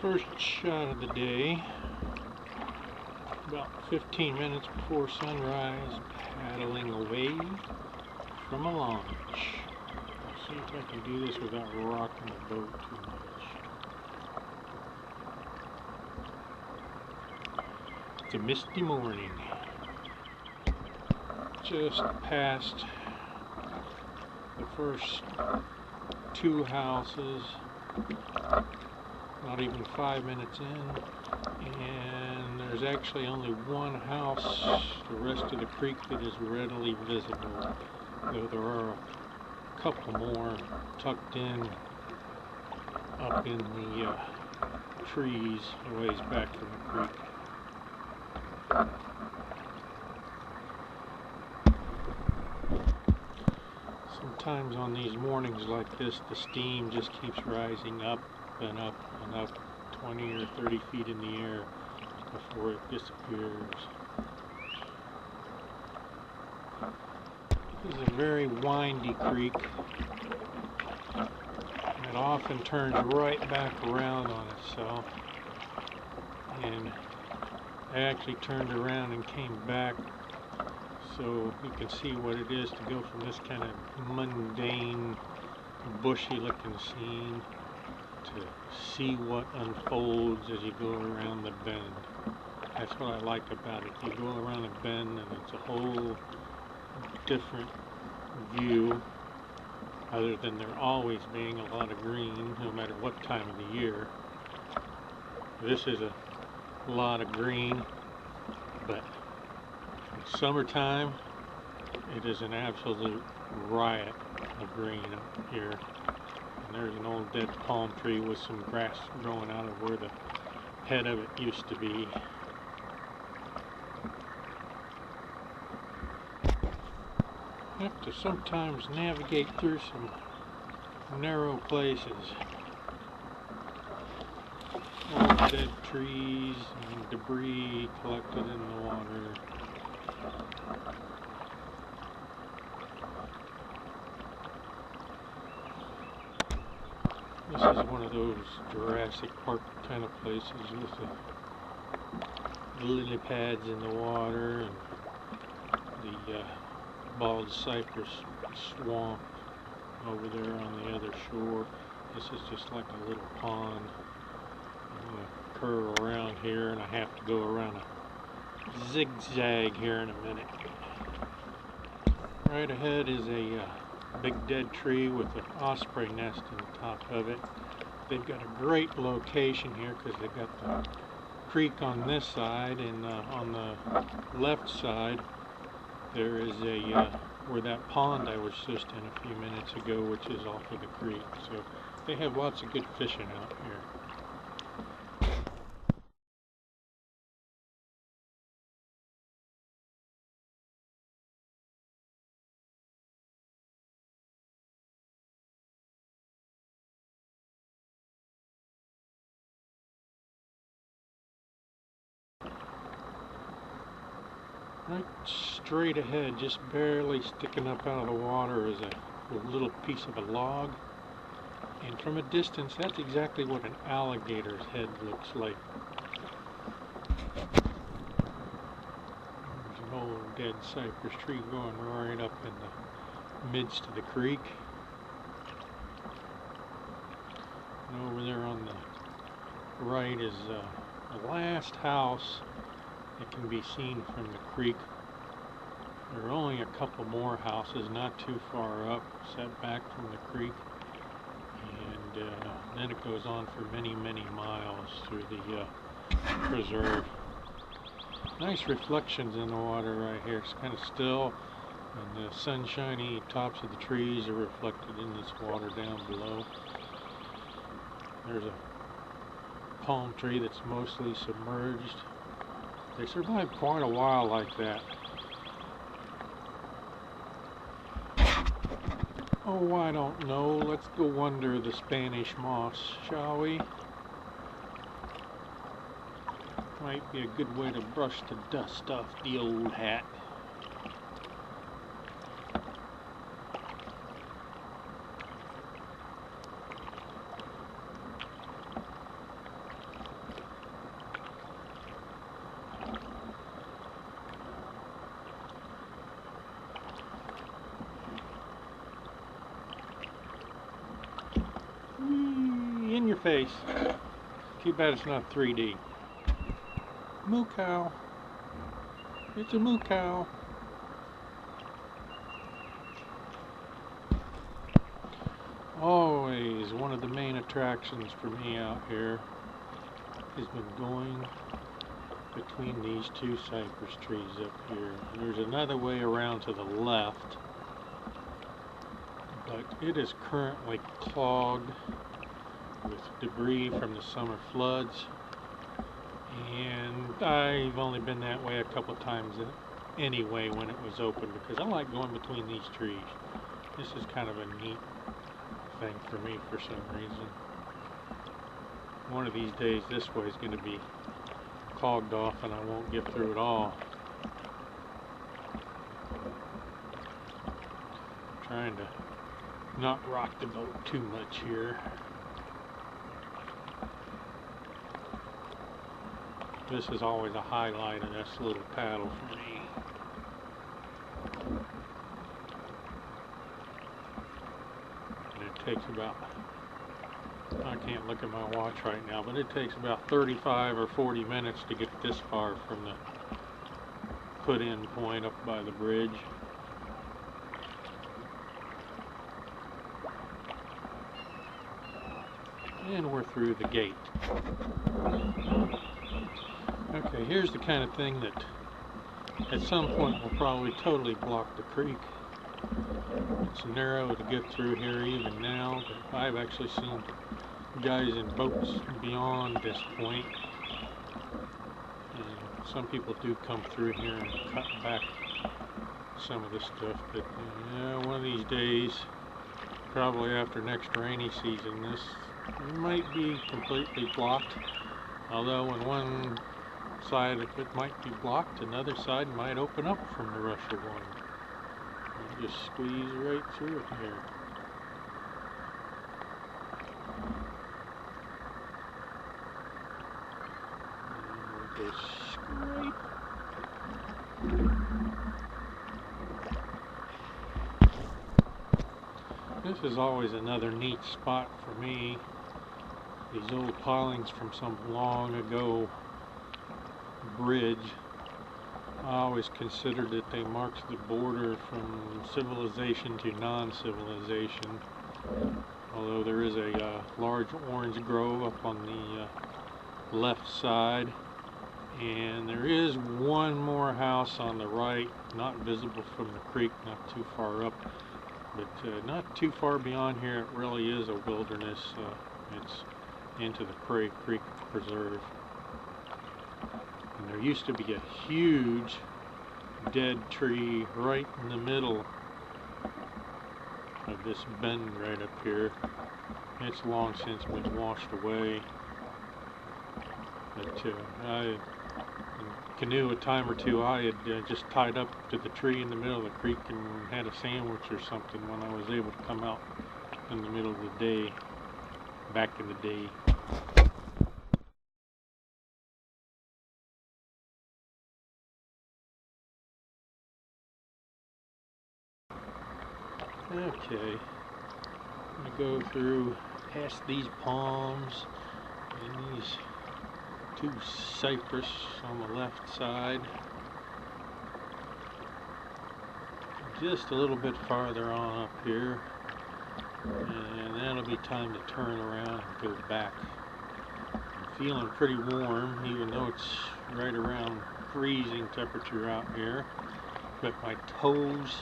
First shot of the day, about 15 minutes before sunrise, paddling away from a launch. I'll see if I can do this without rocking the boat too much. It's a misty morning. Just past the first two houses, not even 5 minutes in, and there's actually only one house, the rest of the creek, that is readily visible, though there are a couple more tucked in up in the trees a ways back from the creek. Sometimes on these mornings like this, the steam just keeps rising up and up and up 20 or 30 feet in the air before it disappears. This is a very windy creek. It often turns right back around on itself. And I actually turned around and came back so you can see what it is to go from this kind of mundane, bushy looking scene to see what unfolds as you go around the bend. That's what I like about it. You go around a bend and it's a whole different view, other than there always being a lot of green no matter what time of the year. This is a lot of green, but in summertime it is an absolute riot of green up here. And there's an old dead palm tree with some grass growing out of where the head of it used to be. You have to sometimes navigate through some narrow places. Old dead trees and debris collected in the water. This is one of those Jurassic Park kind of places with the lily pads in the water and the bald cypress swamp over there on the other shore. This is just like a little pond. I'm going to curve around here, and I have to go around a zigzag here in a minute. Right ahead is a big dead tree with an osprey nest in the top of it. They've got a great location here because they've got the creek on this side, and on the left side there is a where that pond I was just in a few minutes ago, which is off of the creek. So they have lots of good fishing out here. Right straight ahead, just barely sticking up out of the water, is a little piece of a log. And from a distance, that's exactly what an alligator's head looks like. There's an old dead cypress tree going right up in the midst of the creek. And over there on the right is the last house that can be seen from the creek. There are only a couple more houses not too far up, set back from the creek, and then it goes on for many, many miles through the preserve. Nice reflections in the water right here. It's kind of still, and the sunshiny tops of the trees are reflected in this water down below. There's a palm tree that's mostly submerged. They survive quite a while like that. Oh, I don't know. Let's go under the Spanish moss, shall we? Might be a good way to brush the dust off the old hat. your face. Too bad it's not 3D. Moo cow. It's a moo cow. Always one of the main attractions for me out here has been going between these two cypress trees up here. There's another way around to the left, but it is currently clogged with debris from the summer floods, and I've only been that way a couple times anyway when it was open, because I like going between these trees. This is kind of a neat thing for me for some reason. One of these days this way is going to be clogged off and I won't get through it all. Trying to not rock the boat too much here. This is always a highlight of this little paddle for me. And it takes about, I can't look at my watch right now, but it takes about 35 or 40 minutes to get this far from the put-in point up by the bridge. And we're through the gate. Okay, here's the kind of thing that at some point will probably totally block the creek. It's narrow to get through here even now, but I've actually seen guys in boats beyond this point. And some people do come through here and cut back some of the stuff, but one of these days, probably after next rainy season, this might be completely blocked. Although on one side of it might be blocked, another side might open up from the rush of water. You just squeeze right through it here. And we'll go scrape. This is always another neat spot for me. These old pilings from some long ago bridge. I always considered that they marked the border from civilization to non-civilization. Although there is a large orange grove up on the left side, and there is one more house on the right, not visible from the creek, not too far up, but not too far beyond here. It really is a wilderness. It's into the Prairie Creek Preserve. And there used to be a huge dead tree right in the middle of this bend right up here. It's long since been washed away. But I canoe a time or two. I had just tied up to the tree in the middle of the creek and had a sandwich or something when I was able to come out in the middle of the day, back in the day. Okay, I'm going to go through past these palms and these two cypress on the left side. Just a little bit farther on up here, and that'll be time to turn around and go back. I'm feeling pretty warm, even though it's right around freezing temperature out here, but my toes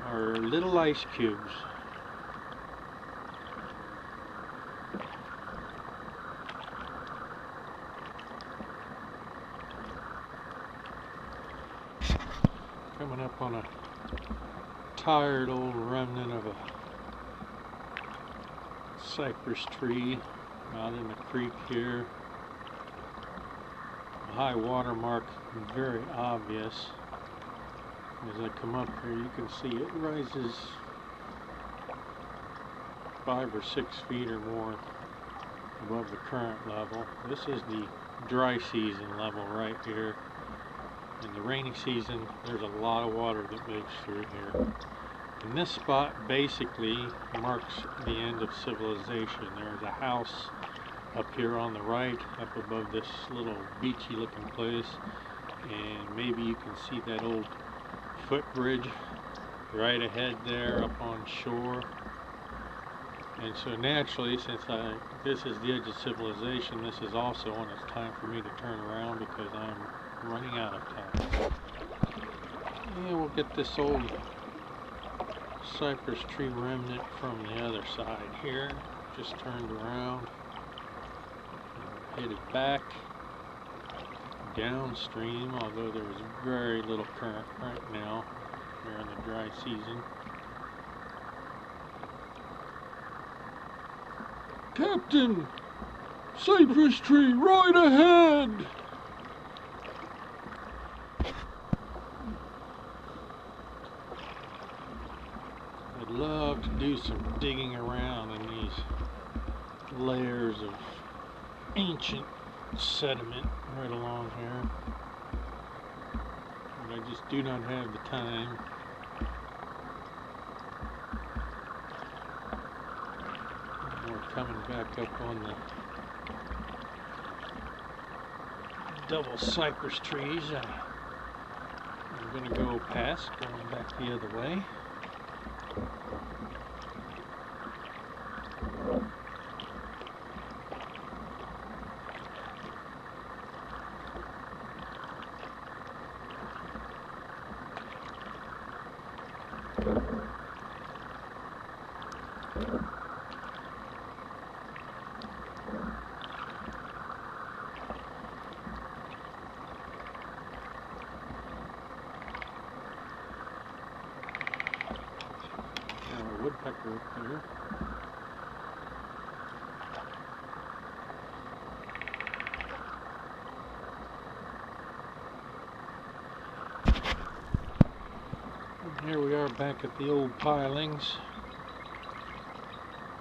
are little ice cubes. Coming up on a tired old remnant of a cypress tree out in the creek here. The high water mark very obvious. As I come up here, you can see it rises 5 or 6 feet or more above the current level. This is the dry season level right here. In the rainy season, there's a lot of water that moves through here. And this spot basically marks the end of civilization. There's a house up here on the right, up above this little beachy looking place, and maybe you can see that old footbridge right ahead there up on shore. And so naturally, since this is the edge of civilization, this is also when it's time for me to turn around because I'm running out of time. And we'll get this old cypress tree remnant from the other side here. Just turned around, headed back downstream, although there is very little current right now here in the dry season. Captain! Cypress tree right ahead! I'd love to do some digging around in these layers of ancient sediment right along here, but I just do not have the time. We're coming back up on the double cypress trees. I'm going to go past, going back the other way. Woodpecker up there. And here we are back at the old pilings.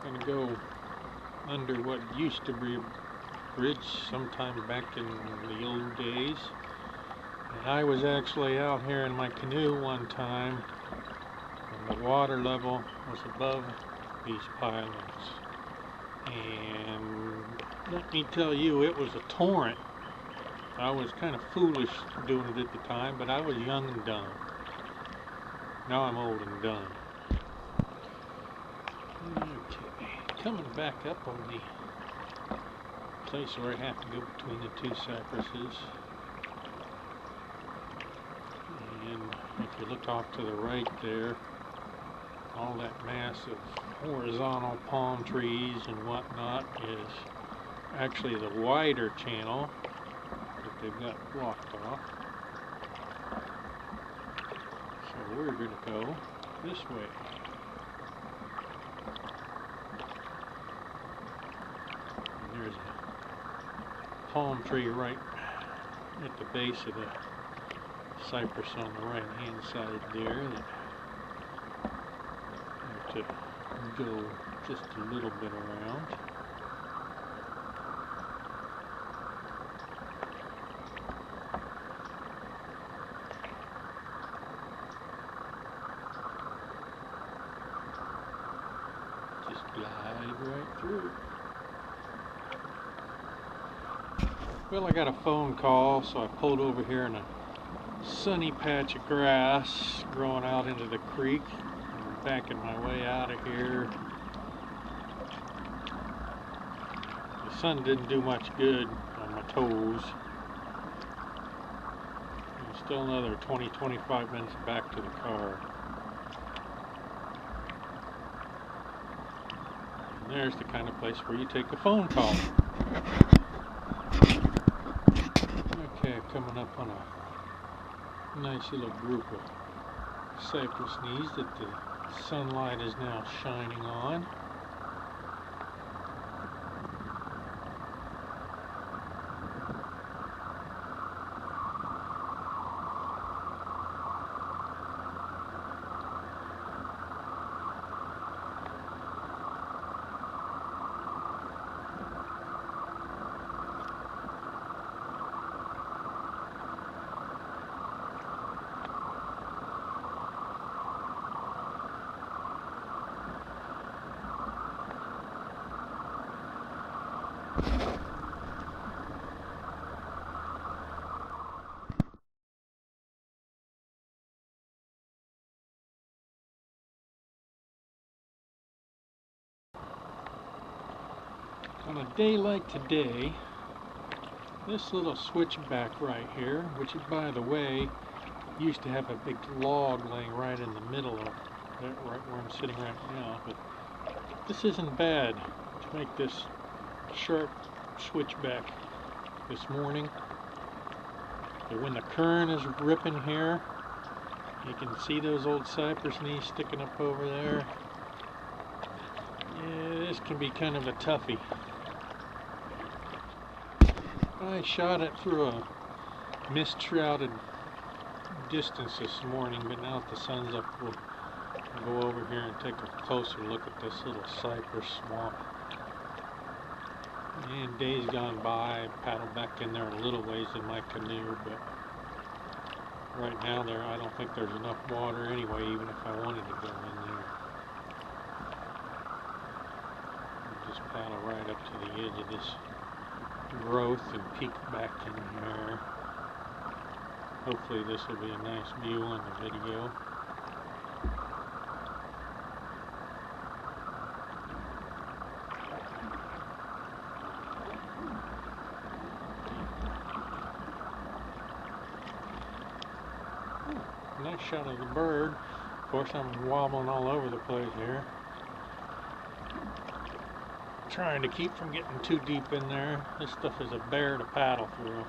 Gonna go under what used to be a bridge sometime back in the old days. And I was actually out here in my canoe one time, and the water level was above these pilings. And let me tell you, it was a torrent. I was kind of foolish doing it at the time, but I was young and dumb. Now I'm old and done. Okay, coming back up on the place where I have to go between the two cypresses. And if you look off to the right there, all that mass of horizontal palm trees and whatnot is actually the wider channel that they've got blocked off. So we're going to go this way. And there's a palm tree right at the base of the cypress on the right hand side there that to go just a little bit around. Just glide right through. Well, I got a phone call, so I pulled over here in a sunny patch of grass growing out into the creek. Backing my way out of here. The sun didn't do much good on my toes. And still another 20-25 minutes back to the car. And there's the kind of place where you take a phone call. Okay, coming up on a nice little group of cypress knees that the sunlight is now shining on. On a day like today, this little switchback right here, which by the way used to have a big log laying right in the middle of it, right where I'm sitting right now, but this isn't bad to make this sharp switchback this morning. But when the current is ripping here, you can see those old cypress knees sticking up over there. Yeah, this can be kind of a toughie. I shot it through a mist-shrouded distance this morning, but now that the sun's up, we'll go over here and take a closer look at this little cypress swamp. And days gone by, I paddled back in there a little ways in my canoe, but right now I don't think there's enough water anyway, even if I wanted to go in there. I'll just paddle right up to the edge of this growth and peek back in here. Hopefully this will be a nice view on the video. Nice shot of the bird. Of course, I'm wobbling all over the place here, trying to keep from getting too deep in there. This stuff is a bear to paddle through.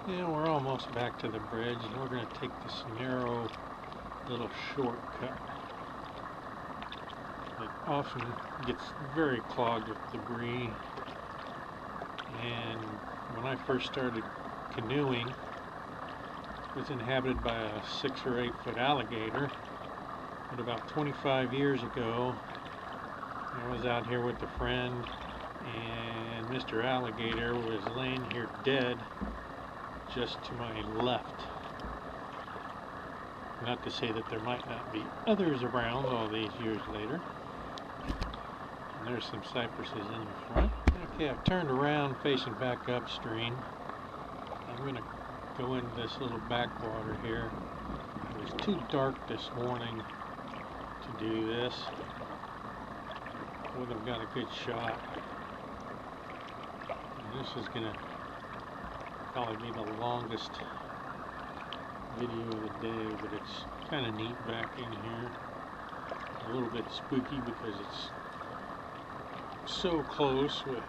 Yeah, we're almost back to the bridge, and we're going to take this narrow little shortcut. It often gets very clogged with debris, and when I first started canoeing, it was inhabited by a 6 or 8 foot alligator. But about 25 years ago, I was out here with a friend, and Mr. Alligator was laying here dead just to my left. Not to say that there might not be others around all these years later. And there's some cypresses in the front. Okay, I've turned around facing back upstream. I'm going to go into this little backwater here. It was too dark this morning to do this. Would have got a good shot. And this is going to probably be the longest video of the day, but it's kind of neat back in here. A little bit spooky because it's so close with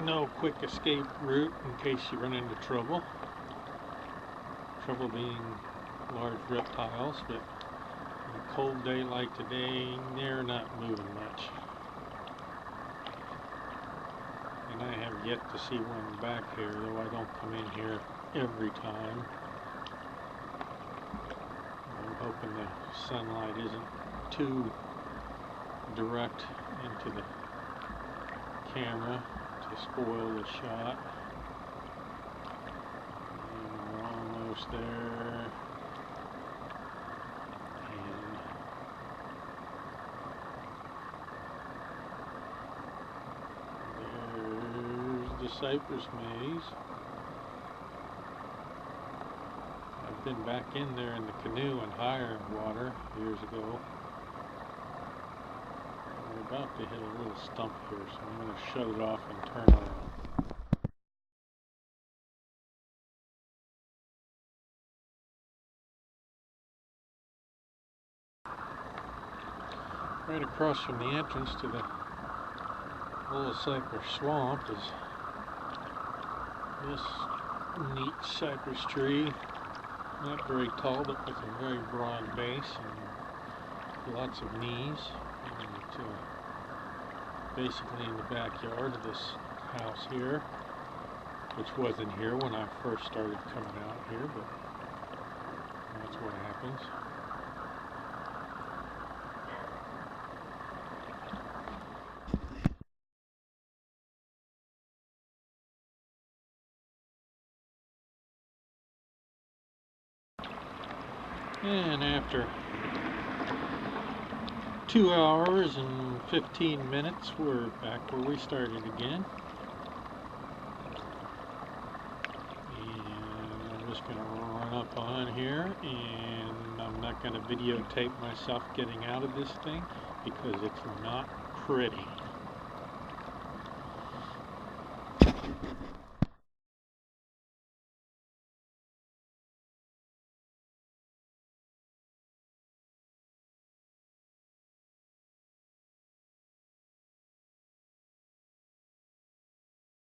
no quick escape route in case you run into trouble. Trouble being large reptiles, but on a cold day like today, they're not moving much. And I have yet to see one back here, though I don't come in here every time. I'm hoping the sunlight isn't too direct into the camera to spoil the shot. And we're almost there. The cypress maze. I've been back in there in the canoe in higher water years ago. We're about to hit a little stump here, so I'm going to shut it off and turn around. Right across from the entrance to the little cypress swamp is this neat cypress tree, not very tall but with a very broad base and lots of knees, and basically in the backyard of this house here, which wasn't here when I first started coming out here, but that's what happens. And after 2 hours and 15 minutes, we're back where we started again. And I'm just going to run up on here, and I'm not going to videotape myself getting out of this thing because it's not pretty.